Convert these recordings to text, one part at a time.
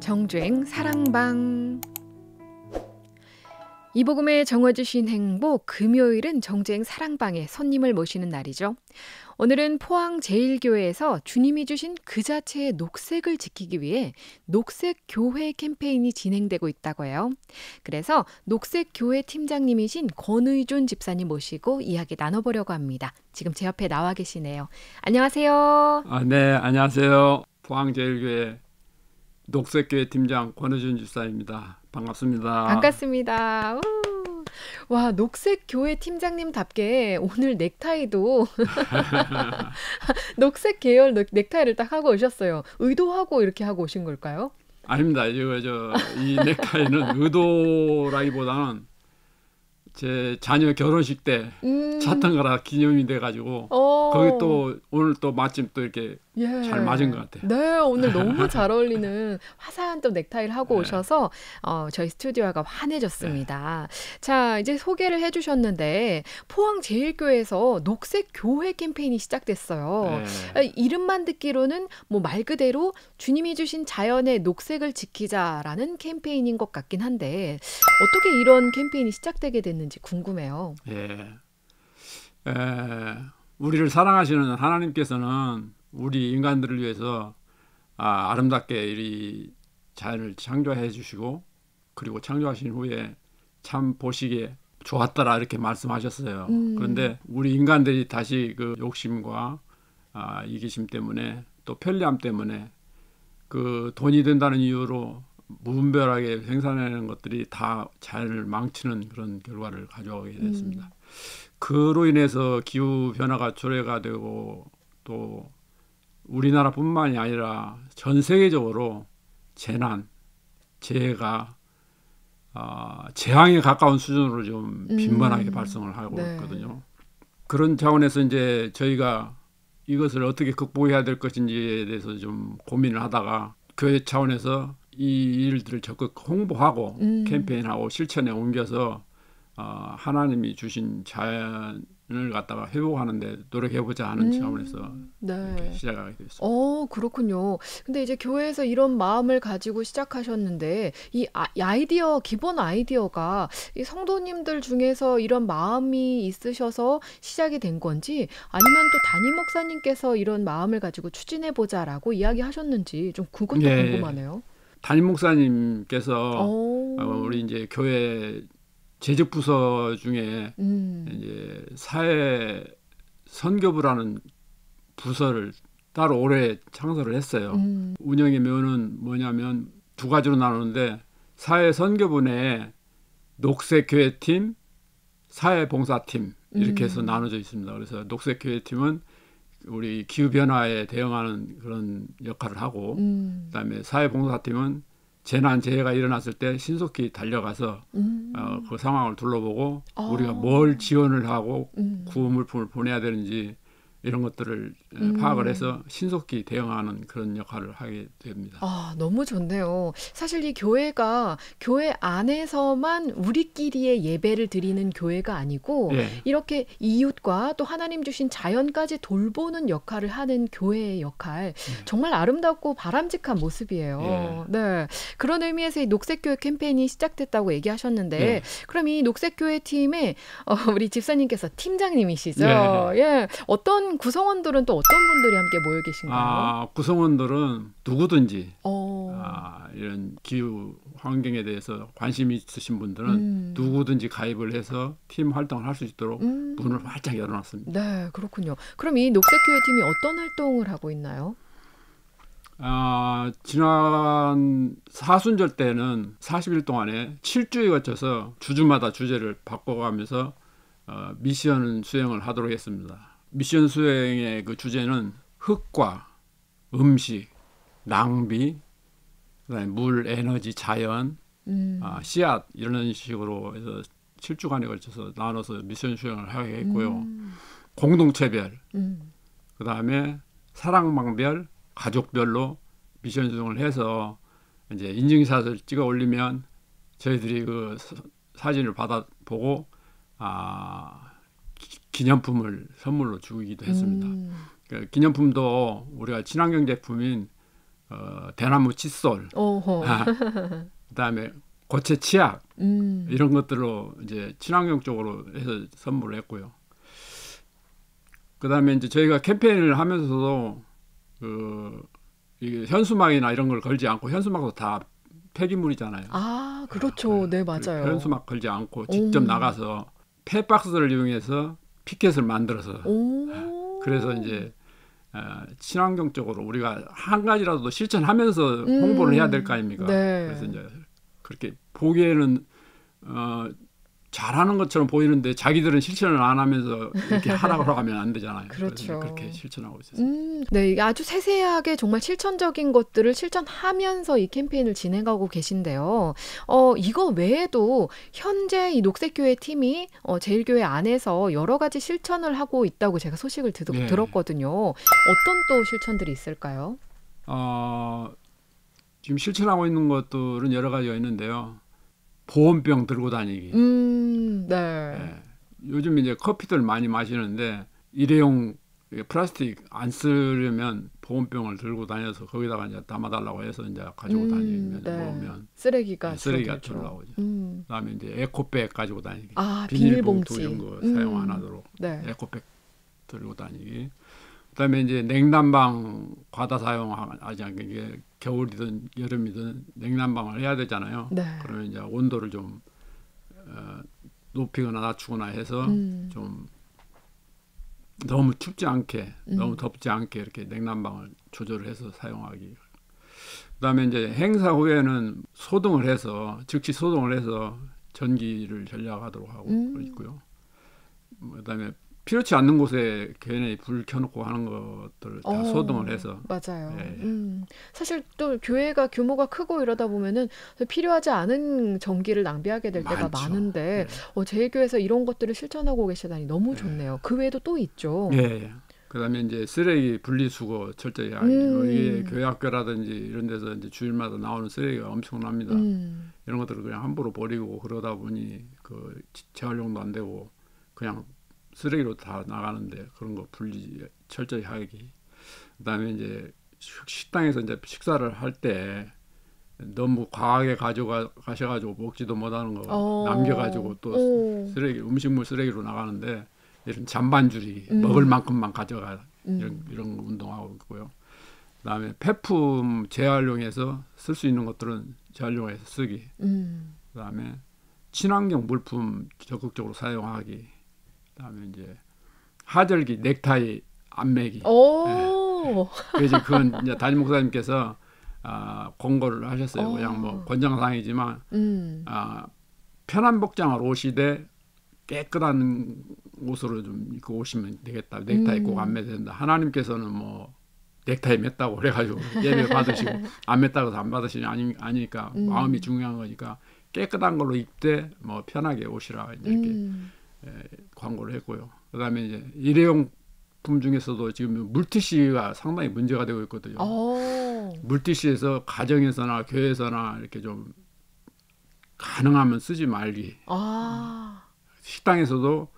정주행 사랑방. 이복음에 정해주신 행복, 금요일은 정주행 사랑방에 손님을 모시는 날이죠. 오늘은 포항제일교회에서 주님이 주신 그 자체의 녹색을 지키기 위해 녹색교회 캠페인이 진행되고 있다고 해요. 그래서 녹색교회 팀장님이신 권의준 집사님 모시고 이야기 나눠보려고 합니다. 지금 제 옆에 나와 계시네요. 안녕하세요. 네, 안녕하세요. 포항제일교회 녹색교회 팀장 권의준 집사입니다. 반갑습니다. 반갑습니다. 우. 와, 녹색교회 팀장님답게 오늘 넥타이도 녹색 계열 넥타이를 딱 하고 오셨어요. 의도하고 이렇게 하고 오신 걸까요? 아닙니다. 이 넥타이는 의도라기보다는 제 자녀 결혼식 때 샀던 거라 기념이 돼가지고 거기 또 오늘 또 마침 또 이렇게 잘 맞은 것 같아요. 네, 오늘 너무 잘 어울리는 화사한 또 넥타이를 하고 네. 오셔서 저희 스튜디오가 환해졌습니다. 자, 이제 소개를 해주셨는데 포항제일교회에서 녹색 교회 캠페인이 시작됐어요. 네. 이름만 듣기로는 뭐 말 그대로 주님이 주신 자연의 녹색을 지키자라는 캠페인인 것 같긴 한데 어떻게 이런 캠페인이 시작되게 됐는지 궁금해요. 예. 우리를 사랑하시는 하나님께서는 우리 인간들을 위해서 아름답게 이 자연을 창조해 주시고 그리고 창조하신 후에 참 보시기에 좋았더라 이렇게 말씀하셨어요. 그런데 우리 인간들이 다시 그 욕심과 이기심 때문에 또 편리함 때문에 그 돈이 된다는 이유로 무분별하게 생산하는 것들이 다 자연을 망치는 그런 결과를 가져오게 됐습니다. 그로 인해서 기후 변화가 초래가 되고 또 우리나라뿐만이 아니라 전 세계적으로 재난, 재해가 재앙에 가까운 수준으로 좀 빈번하게 발생을 하고 있거든요. 그런 차원에서 이제 저희가 이것을 어떻게 극복해야 될 것인지에 대해서 좀 고민을 하다가 교회 차원에서 이 일들을 적극 홍보하고 캠페인하고 실천에 옮겨서 하나님이 주신 자연을 갖다가 회복하는 데 노력해보자 하는 차원에서 이렇게 시작하게 됐습니다. 그렇군요. 근데 이제 교회에서 이런 마음을 가지고 시작하셨는데 이 아이디어, 기본 아이디어가 이 성도님들 중에서 이런 마음이 있으셔서 시작이 된 건지 아니면 또 담임 목사님께서 이런 마음을 가지고 추진해보자라고 이야기하셨는지 좀 그것도 궁금하네요. 담임 목사님께서 우리 이제 교회 재직 부서 중에 이제 사회 선교부라는 부서를 따로 올해 창설을 했어요. 운영의 묘는 뭐냐면 두 가지로 나누는데 사회 선교부 내에 녹색 교회팀, 사회 봉사팀 이렇게 해서 나눠져 있습니다. 그래서 녹색 교회팀은 우리 기후 변화에 대응하는 그런 역할을 하고 그다음에 사회 봉사팀은 재난 재해가 일어났을 때 신속히 달려가서 그 상황을 둘러보고 우리가 뭘 지원을 하고 구호 물품을 보내야 되는지 이런 것들을 파악을 해서 신속히 대응하는 그런 역할을 하게 됩니다. 너무 좋네요. 사실 이 교회가 교회 안에서만 우리끼리의 예배를 드리는 교회가 아니고 이렇게 이웃과 또 하나님 주신 자연까지 돌보는 역할을 하는 교회의 역할 정말 아름답고 바람직한 모습이에요. 네. 그런 의미에서 이 녹색교회 캠페인이 시작됐다고 얘기하셨는데 그럼 이 녹색교회 팀에 우리 집사님께서 팀장님이시죠? 어떤 구성원들은 또 어떤 분들이 함께 모여 계신가요? 구성원들은 누구든지 이런 기후 환경에 대해서 관심이 있으신 분들은 누구든지 가입을 해서 팀 활동을 할 수 있도록 문을 활짝 열어놨습니다. 네, 그렇군요. 그럼 이 녹색교회 팀이 어떤 활동을 하고 있나요? 지난 사순절 때는 40일 동안에 7주에 거쳐서 주주마다 주제를 바꿔가면서 미션 수행을 하도록 했습니다. 미션 수행의 그 주제는 흙과 음식, 낭비, 그다음에 물, 에너지, 자연, 씨앗 이런 식으로 해서 7주간에 걸쳐서 나눠서 미션 수행을 하게 했고요. 공동체별, 그다음에 사랑방별, 가족별로 미션 수행을 해서 이제 인증샷을 찍어 올리면 저희들이 그 사진을 받아보고 기념품을 선물로 주기도 했습니다. 그 기념품도 우리가 친환경 제품인 대나무 칫솔, 그다음에 고체 치약 이런 것들로 이제 친환경 쪽으로 해서 선물을 했고요. 그다음에 이제 저희가 캠페인을 하면서도 이게 현수막이나 이런 걸 걸지 않고, 현수막도 다 폐기물이잖아요. 아, 그렇죠. 네, 맞아요. 현수막 걸지 않고 직접 나가서 폐박스를 이용해서 피켓을 만들어서 그래서 이제 친환경 쪽으로 우리가 한 가지라도 실천하면서 홍보를 해야 될 거 아닙니까? 네. 그래서 이제 그렇게 보기에는 잘하는 것처럼 보이는데 자기들은 실천을 안 하면서 이렇게 하라고 하면 안 되잖아요. 그렇죠. 그렇게 실천하고 있었어요. 네, 아주 세세하게 정말 실천적인 것들을 실천하면서 이 캠페인을 진행하고 계신데요. 이거 외에도 현재 이 녹색교회 팀이 제일교회 안에서 여러 가지 실천을 하고 있다고 제가 소식을 들었거든요. 어떤 또 실천들이 있을까요? 지금 실천하고 있는 것들은 여러 가지가 있는데요. 보온병 들고 다니기. 네. 요즘 이제 커피들 많이 마시는데 일회용 플라스틱 안 쓰려면 보온병을 들고 다녀서 거기다가 이제 담아달라고 해서 이제 가지고 다니면 먹으면 쓰레기가 줄라오죠. 그다음에 이제 에코백 가지고 다니기. 비닐봉지 이런 거 사용 안 하도록 에코백 들고 다니기. 그다음에 이제 냉난방 과다 사용하지 않게, 이게 겨울이든 여름이든 냉난방을 해야 되잖아요. 그러면 이제 온도를 좀 높이거나 낮추거나 해서 좀 너무 춥지 않게, 너무 덥지 않게 이렇게 냉난방을 조절을 해서 사용하기. 그다음에 이제 행사 후에는 소등을 해서, 즉시 소등을 해서 전기를 절약하도록 하고 있고요. 그다음에 필요치 않는 곳에 괜히 불 켜놓고 하는 것들 다 소등을 해서. 맞아요. 사실 또 교회가 규모가 크고 이러다 보면은 필요하지 않은 전기를 낭비하게 될 때가 많은데 제일교회에서 이런 것들을 실천하고 계시다니 너무 좋네요. 그 외에도 또 있죠. 그다음에 이제 쓰레기 분리수거 철저히 하기. 교회 학교라든지 이런 데서 이제 주일마다 나오는 쓰레기가 엄청납니다. 이런 것들을 그냥 함부로 버리고 그러다 보니 그 재활용도 안 되고 그냥 쓰레기로 다 나가는데, 그런 거 분리 철저히 하기. 그다음에 이제 식당에서 이제 식사를 할 때 너무 과하게 가셔가지고 먹지도 못하는 거 남겨가지고 또 쓰레기, 음식물 쓰레기로 나가는데, 이런 잔반줄이 먹을 만큼만 가져가 이런 운동하고 있고요. 그다음에 폐품 재활용해서 쓸 수 있는 것들은 재활용해서 쓰기. 그다음에 친환경 물품 적극적으로 사용하기. 그다음에 이제 하절기 넥타이 안 매기. 그래서 그건 이제 담임 목사님께서 권고를 하셨어요. 그냥 뭐 권장사항이지만 편한 복장을 오시되 깨끗한 옷으로 좀 입고 오시면 되겠다. 넥타이 꼭 안 매야 된다. 하나님께서는 뭐 넥타이 맸다고 그래가지고 예배 받으시고 안 맸다고 해서 안 받으시니 아니니까 마음이 중요한 거니까 깨끗한 걸로 입되 뭐 편하게 오시라 이렇게 광고를 했고요. 그다음에 이제 일회용품 중에서도 지금 물티슈가 상당히 문제가 되고 있거든요. 물티슈에서 가정에서나 교회에서나 이렇게 좀 가능하면 쓰지 말기. 식당에서도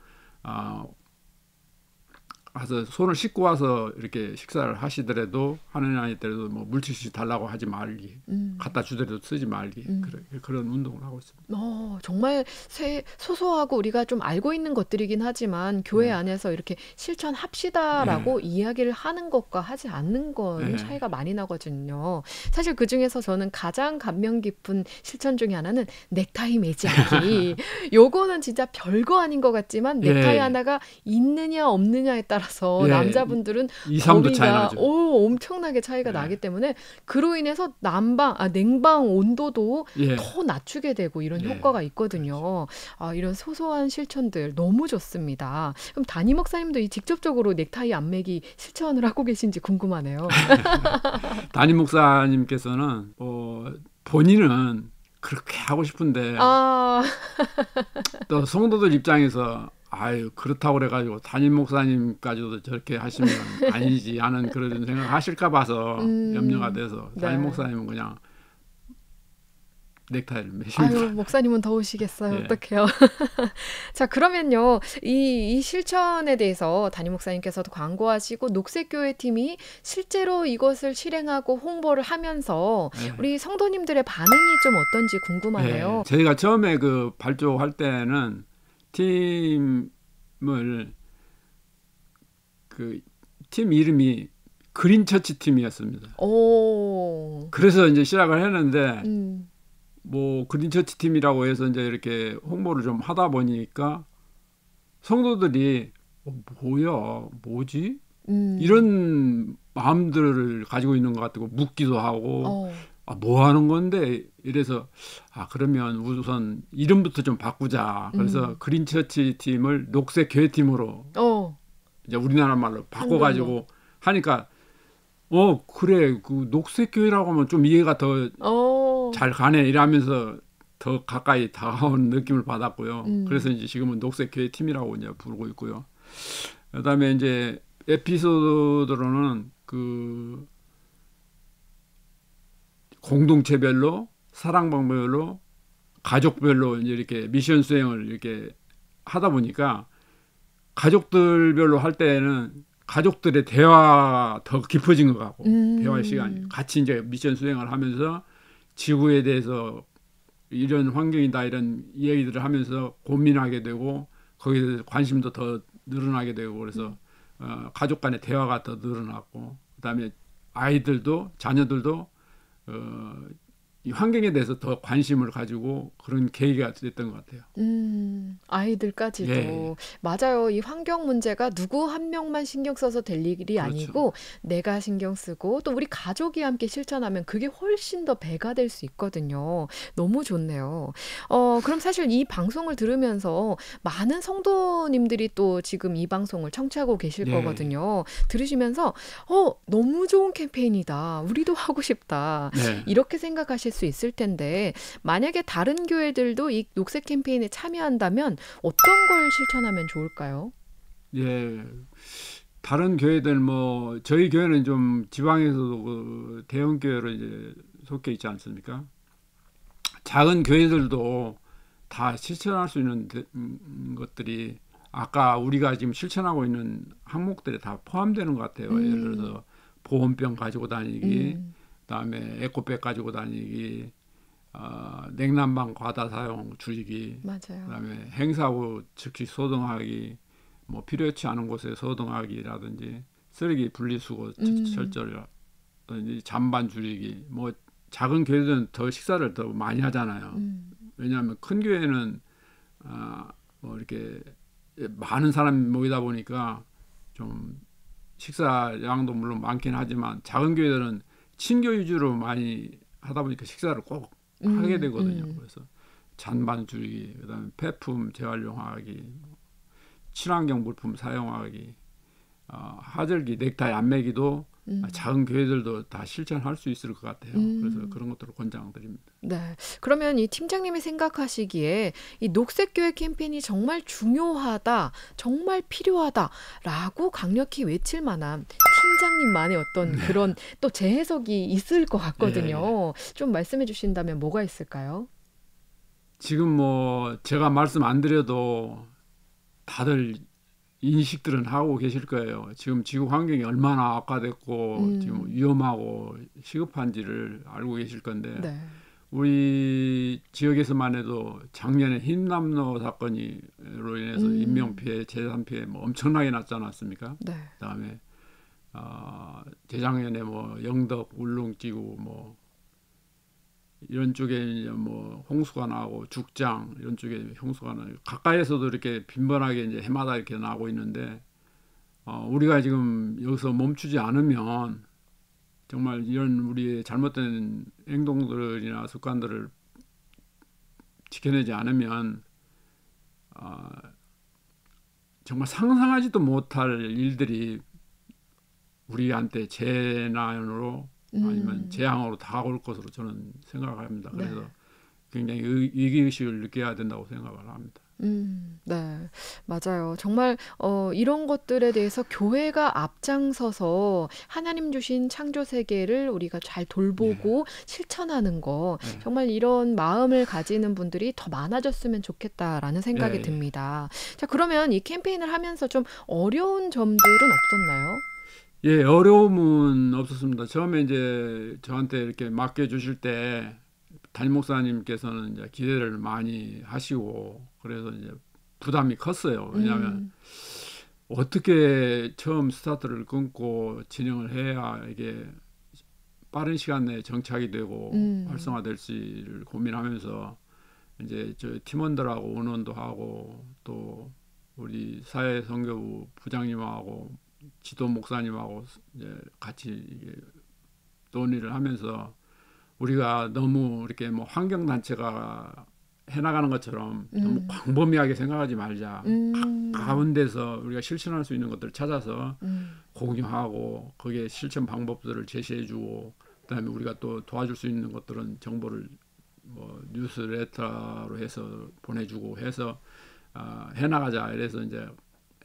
가서 손을 씻고 와서 이렇게 식사를 하시더라도, 하는 아니더라도 뭐 물티슈 달라고 하지 말기, 갖다 주더라도 쓰지 말기. 그런 운동을 하고 있습니다. 정말 소소하고 우리가 좀 알고 있는 것들이긴 하지만 교회 안에서 이렇게 실천합시다라고 이야기를 하는 것과 하지 않는 건 차이가 많이 나거든요. 사실 그중에서 저는 가장 감명 깊은 실천 중에 하나는 넥타이 매지 않기. 요거는 진짜 별거 아닌 것 같지만 넥타이 하나가 있느냐 없느냐에 따라서 남자분들은 2, 3도 차이 나죠. 엄청나게 차이가 나기 때문에 그로 인해서 냉방 온도도 더 낮추게 되고 이런 효과가 있거든요. 이런 소소한 실천들 너무 좋습니다. 그럼 담임 목사님도 직접적으로 넥타이 안 매기 실천을 하고 계신지 궁금하네요. 담임 목사님께서는 본인은 그렇게 하고 싶은데 또 성도들 입장에서 그렇다고 그래가지고 담임 목사님까지도 저렇게 하시면 아니지 하는 그런 생각 하실까 봐서 염려가 돼서, 담임 목사님은 그냥 넥타이를 매십니다. 아유, 목사님은 더우시겠어요. 예. 어떡해요. 자, 그러면요. 이 실천에 대해서 담임 목사님께서도 광고하시고 녹색교회 팀이 실제로 이것을 실행하고 홍보를 하면서 예. 우리 성도님들의 반응이 좀 어떤지 궁금하네요. 예. 저희가 처음에 그 발족할 때는 팀을 그 팀 이름이 그린처치 팀이었습니다. 오. 그래서 이제 시작을 했는데 뭐 그린처치 팀이라고 해서 이제 이렇게 홍보를 좀 하다 보니까 성도들이 뭐지? 이런 마음들을 가지고 있는 것 같고 묻기도 하고 뭐 하는 건데 이래서 그러면 우선 이름부터 좀 바꾸자. 그래서 그린처치 팀을 녹색교회 팀으로 이제 우리나라 말로 바꿔가지고 하니까 그래 그 녹색교회라고 하면 좀 이해가 더 잘 가네 이러면서 더 가까이 다가온 느낌을 받았고요. 그래서 이제 지금은 녹색교회 팀이라고 이제 부르고 있고요. 그다음에 이제 에피소드로는 그 공동체별로 사랑방별로 가족별로 이제 이렇게 미션 수행을 이렇게 하다 보니까 가족들별로 할 때는 가족들의 대화가 더 깊어진 것 같고 대화의 시간이 같이 이제 미션 수행을 하면서 지구에 대해서 이런 환경이다 이런 이야기들을 하면서 고민하게 되고 거기에 대해서 관심도 더 늘어나게 되고 그래서 가족 간의 대화가 더 늘어났고 그다음에 아이들도 자녀들도 이 환경에 대해서 더 관심을 가지고 그런 계기가 됐던 것 같아요. 아이들까지도. 예. 맞아요. 이 환경 문제가 누구 한 명만 신경 써서 될 일이 그렇죠. 아니고 내가 신경 쓰고 또 우리 가족이 함께 실천하면 그게 훨씬 더 배가 될 수 있거든요. 너무 좋네요. 그럼 사실 이 방송을 들으면서 많은 성도님들이 또 지금 이 방송을 청취하고 계실 예. 거거든요. 들으시면서 너무 좋은 캠페인이다. 우리도 하고 싶다. 네. 이렇게 생각하실 수 있을 텐데 만약에 다른 교회들도 이 녹색 캠페인에 참여한다면 어떤 걸 실천하면 좋을까요? 예. 다른 교회들 뭐 저희 교회는 좀 지방에서도 그 대형 교회로 이제 속해 있지 않습니까? 작은 교회들도 다 실천할 수 있는 것들이 아까 우리가 지금 실천하고 있는 항목들에 다 포함되는 것 같아요. 예를 들어서 보온병 가지고 다니기, 그다음에 에코백 가지고 다니기, 냉난방 과다 사용 줄이기, 맞아요. 그다음에 행사 후 즉시 소등하기, 뭐 필요치 않은 곳에 소등하기라든지 쓰레기 분리수거 철저히라든지 잔반 줄이기. 뭐 작은 교회들은 더 식사를 더 많이 하잖아요. 왜냐하면 큰 교회는 뭐 이렇게 많은 사람이 모이다 보니까 좀 식사량도 물론 많긴 하지만 작은 교회들은 친교 위주로 많이 하다 보니까 식사를 꼭 하게 되거든요. 그래서 잔반 줄이기, 그다음에 폐품 재활용하기, 친환경 물품 사용하기, 하절기, 넥타이 안 매기도 작은 교회들도 다 실천할 수 있을 것 같아요. 그래서 그런 것들을 권장드립니다. 네. 그러면 이 팀장님이 생각하시기에 이 녹색교회 캠페인이 정말 중요하다, 정말 필요하다라고 강력히 외칠 만한 팀장님만의 어떤 그런 또 재해석이 있을 것 같거든요. 좀 말씀해 주신다면 뭐가 있을까요? 지금 뭐 제가 말씀 안 드려도 다들 인식들은 하고 계실 거예요. 지금 지구 환경이 얼마나 악화됐고 지금 위험하고 시급한지를 알고 계실 건데 네. 우리 지역에서만 해도 작년에 흰남노 사건으로 인해서 인명피해, 재산피해 뭐 엄청나게 났지 않았습니까? 네. 그다음에 재작년에 뭐 영덕, 울릉지구 뭐 이런 쪽에 이제 뭐 홍수가 나고 죽장 이런 쪽에 홍수가 나고 가까이에서도 이렇게 빈번하게 이제 해마다 이렇게 나고 있는데 우리가 지금 여기서 멈추지 않으면 정말 이런 우리의 잘못된 행동들이나 습관들을 지켜내지 않으면 정말 상상하지도 못할 일들이 우리한테 재난으로 아니면 재앙으로 다가올 것으로 저는 생각합니다. 그래서 굉장히 위기의식을 느껴야 된다고 생각을 합니다. 네, 맞아요. 정말 이런 것들에 대해서 교회가 앞장서서 하나님 주신 창조 세계를 우리가 잘 돌보고 실천하는 거, 정말 이런 마음을 가지는 분들이 더 많아졌으면 좋겠다라는 생각이 듭니다. 자, 그러면 이 캠페인을 하면서 좀 어려운 점들은 없었나요? 예, 어려움은 없었습니다. 처음에 이제 저한테 이렇게 맡겨주실 때 담임 목사님께서는 이제 기대를 많이 하시고 그래서 이제 부담이 컸어요. 왜냐하면 어떻게 처음 스타트를 끊고 진행을 해야 이게 빠른 시간 내에 정착이 되고 활성화될지를 고민하면서 이제 저 팀원들하고 의논도 하고 또 우리 사회선교부 부장님하고 지도 목사님하고 이제 같이 이게 논의를 하면서 우리가 너무 이렇게 뭐 환경단체가 해나가는 것처럼 너무 광범위하게 생각하지 말자. 가운데서 우리가 실천할 수 있는 것들을 찾아서 공유하고 거기에 실천 방법들을 제시해주고 그다음에 우리가 또 도와줄 수 있는 것들은 정보를 뭐 뉴스레터로 해서 보내주고 해서 해나가자. 이래서 이제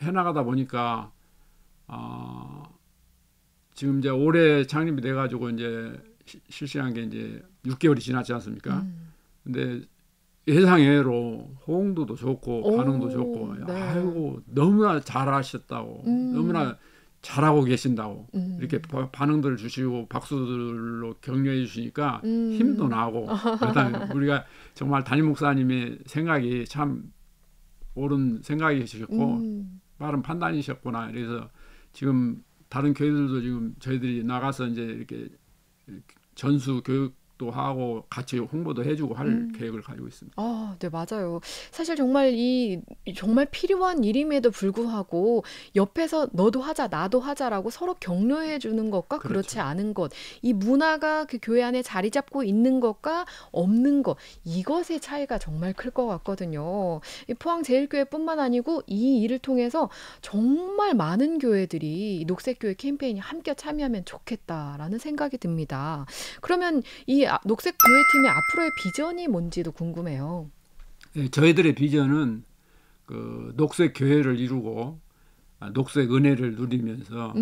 해나가다 보니까 지금 이제 올해 창립이 돼가지고 이제 실시한 게 이제 6개월이 지났지 않습니까? 근데 예상외로 호응도도 좋고 반응도 좋고 네. 아이고 너무나 잘하셨다고 너무나 잘하고 계신다고 이렇게 반응들을 주시고 박수들로 격려해 주시니까 힘도 나고 그다음에 우리가 정말 담임 목사님의 생각이 참 옳은 생각이셨고 빠른 판단이셨구나. 그래서 지금 다른 교회들도 지금 저희들이 나가서 이제 이렇게 전수 교육도 하고 같이 홍보도 해주고 할 계획을 가지고 있습니다. 네, 맞아요. 사실 정말 정말 필요한 일임에도 불구하고 옆에서 너도 하자, 나도 하자라고 서로 격려해 주는 것과 그렇죠. 그렇지 않은 것, 이 문화가 그 교회 안에 자리 잡고 있는 것과 없는 것, 이것의 차이가 정말 클 것 같거든요. 이 포항제일교회뿐만 아니고 이 일을 통해서 정말 많은 교회들이 녹색교회 캠페인에 함께 참여하면 좋겠다라는 생각이 듭니다. 그러면 이 녹색교회팀의 앞으로의 비전이 뭔지도 궁금해요. 네, 저희들의 비전은 그 녹색 교회를 이루고 녹색 은혜를 누리면서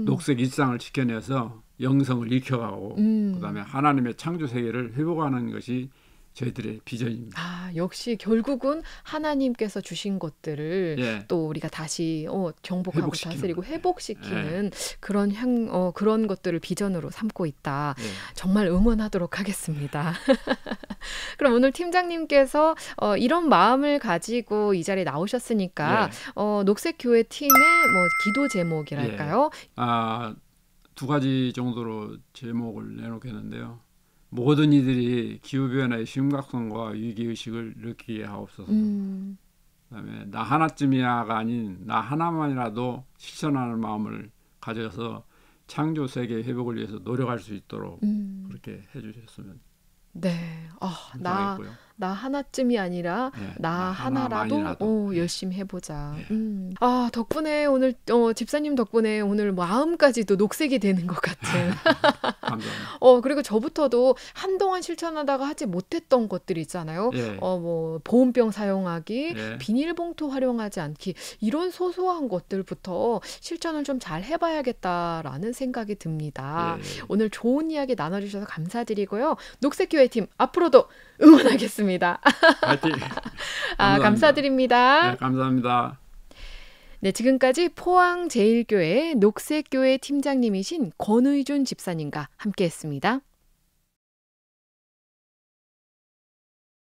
녹색 일상을 지켜내서 영성을 익혀가고 그다음에 하나님의 창조 세계를 회복하는 것이 저희들의 비전입니다. 역시 결국은 하나님께서 주신 것들을 또 우리가 다시 정복하고 다스리고 회복시키는 그런 것들을 비전으로 삼고 있다. 정말 응원하도록 하겠습니다. 그럼 오늘 팀장님께서 이런 마음을 가지고 이 자리에 나오셨으니까 녹색교회 팀의 뭐 기도 제목이랄까요? 두 가지 정도로 제목을 내놓겠는데요. 모든 이들이 기후변화의 심각성과 위기의식을 느끼게 하옵소서. 그다음에 나 하나쯤이야가 아닌 나 하나만이라도 실천하는 마음을 가져서 창조 세계 회복을 위해서 노력할 수 있도록 그렇게 해주셨으면 감사하겠고요. 나 하나쯤이 아니라 나 하나라도 열심히 해보자. 덕분에 오늘 집사님 덕분에 오늘 마음까지도 녹색이 되는 것 같은. 감사합니다. 그리고 저부터도 한동안 실천하다가 하지 못했던 것들이 있잖아요. 뭐 보온병 사용하기, 비닐봉투 활용하지 않기 이런 소소한 것들부터 실천을 좀 잘 해봐야겠다라는 생각이 듭니다. 오늘 좋은 이야기 나눠주셔서 감사드리고요. 녹색교회팀 앞으로도 응원하겠습니다. 파이팅! 감사드립니다. 네, 감사합니다. 네, 지금까지 포항제일교회 녹색교회 팀장님이신 권의준 집사님과 함께했습니다.